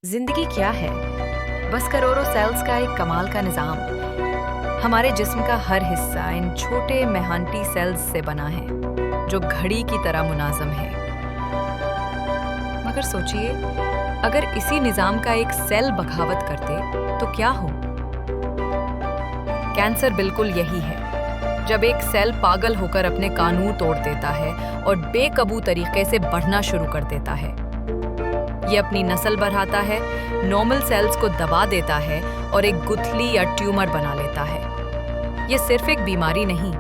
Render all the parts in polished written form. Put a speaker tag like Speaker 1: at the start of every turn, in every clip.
Speaker 1: जिंदगी क्या है? बस करोड़ों सेल्स का एक कमाल का निजाम। हमारे जिस्म का हर हिस्सा इन छोटे मेहनती सेल्स से बना है, जो घड़ी की तरह मुनाजम है। मगर सोचिए, अगर इसी निजाम का एक सेल बगावत करते तो क्या हो? कैंसर बिल्कुल यही है। जब एक सेल पागल होकर अपने कानून तोड़ देता है और बेकाबू तरीके से बढ़ना शुरू कर देता है। ये अपनी नस्ल बढ़ाता है, नॉर्मल सेल्स को दबा देता है और एक गुठली या ट्यूमर बना लेता है। ये सिर्फ एक बीमारी नहीं,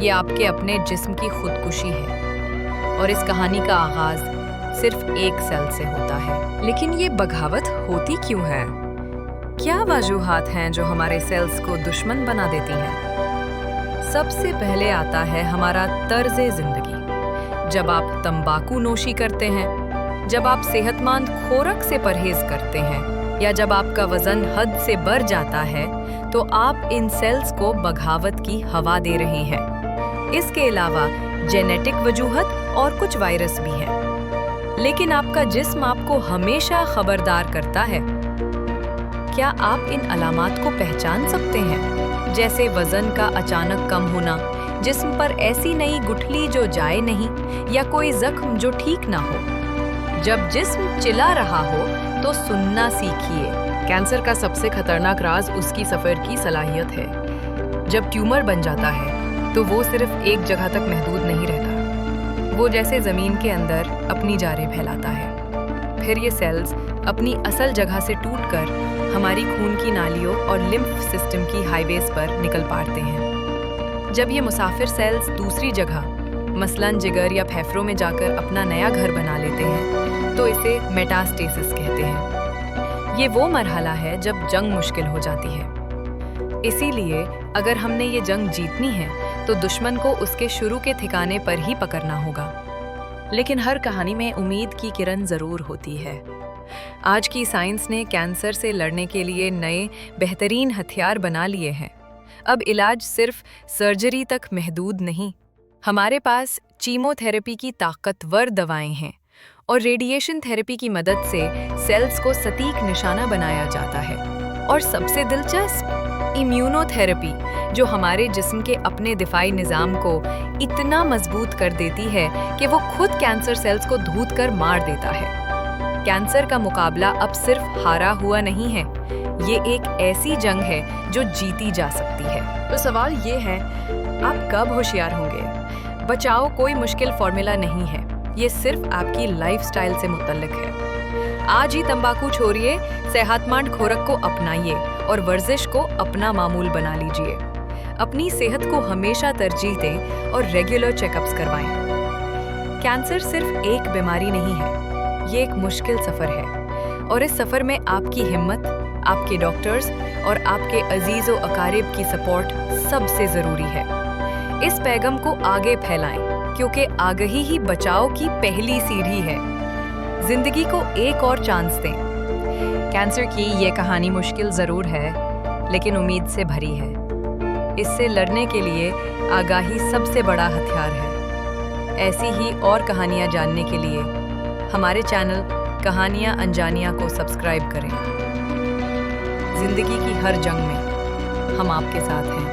Speaker 1: ये आपके अपने जिस्म की खुदकुशी है। और इस कहानी का आगाज सिर्फ एक सेल से होता है।
Speaker 2: लेकिन ये बगावत होती क्यों है? क्या वजूहात हैं जो हमारे सेल्स को दुश्मन बना देती हैं?
Speaker 1: सबसे पहले आता है हमारा तर्ज़े जिंदगी। जब आप तंबाकू नोशी करते हैं, जब आप सेहतमंद खुराक से परहेज करते हैं, या जब आपका वजन हद से बढ़ जाता है, तो आप इन सेल्स को बगावत की हवा दे रहे हैं। इसके अलावा जेनेटिक वजूहत और कुछ वायरस भी हैं। लेकिन आपका जिस्म आपको हमेशा खबरदार करता है। क्या आप इन अलामात को पहचान सकते हैं? जैसे वजन का अचानक कम होना, जिस्म पर ऐसी नई गुठली जो जाए नहीं, या कोई जख्म जो ठीक ना हो। जब जिस्म चिल्ला रहा हो तो सुनना सीखिए।
Speaker 2: कैंसर का सबसे खतरनाक राज उसकी सफर की सलाहियत है। जब ट्यूमर बन जाता है तो वो सिर्फ एक जगह तक महदूद नहीं रहता। वो जैसे जमीन के अंदर अपनी जारें फैलाता है। फिर ये सेल्स अपनी असल जगह से टूटकर हमारी खून की नालियों और लिम्फ सिस्टम की हाईवेज पर निकल पाते हैं। जब ये मुसाफिर सेल्स दूसरी जगह, मसलन जिगर या फेफड़ों में जाकर अपना नया घर बना लेते हैं, तो इसे मेटास्टेसिस कहते हैं। ये वो मरहला है जब जंग मुश्किल हो जाती है। इसीलिए अगर हमने ये जंग जीतनी है तो दुश्मन को उसके शुरू के ठिकाने पर ही पकड़ना होगा। लेकिन हर कहानी में उम्मीद की किरण जरूर होती है। आज की साइंस ने कैंसर से लड़ने के लिए नए बेहतरीन हथियार बना लिए हैं। अब इलाज सिर्फ सर्जरी तक महदूद नहीं। हमारे पास कीमोथेरेपी की ताकतवर दवाएं हैं और रेडिएशन थेरेपी की मदद से सेल्स को सटीक निशाना बनाया जाता है। और सबसे दिलचस्प, इम्यूनोथेरेपी, जो हमारे जिस्म के अपने दिफाई निज़ाम को इतना मजबूत कर देती है कि वो खुद कैंसर सेल्स को धूत कर मार देता है। कैंसर का मुकाबला अब सिर्फ हारा हुआ नहीं है, ये एक ऐसी जंग है जो जीती जा सकती है। तो सवाल ये है, आप कब होशियार होंगे?
Speaker 1: बचाओ कोई मुश्किल फॉर्मूला नहीं है, ये सिर्फ आपकी लाइफस्टाइल से मुतल्लिक है। आज ही तंबाकू छोड़िए, सेहतमंद खुराक को अपनाइए और वर्जिश को अपना मामूल बना लीजिए। अपनी सेहत को हमेशा तरजीह दें और रेगुलर चेकअप्स करवाएं। कैंसर सिर्फ एक बीमारी नहीं है, ये एक मुश्किल सफर है। और इस सफर में आपकी हिम्मत, आपके डॉक्टर्स और आपके अजीज़ो अकारिब की सपोर्ट सबसे ज़रूरी है। इस पैगाम को आगे फैलाएं, क्योंकि आगाही ही बचाव की पहली सीढ़ी है। जिंदगी को एक और चांस दें। कैंसर की ये कहानी मुश्किल ज़रूर है, लेकिन उम्मीद से भरी है। इससे लड़ने के लिए आगाही सबसे बड़ा हथियार है। ऐसी ही और कहानियाँ जानने के लिए हमारे चैनल कहानियाँ अनजानियाँ को सब्सक्राइब करें। जिंदगी की हर जंग में हम आपके साथ हैं।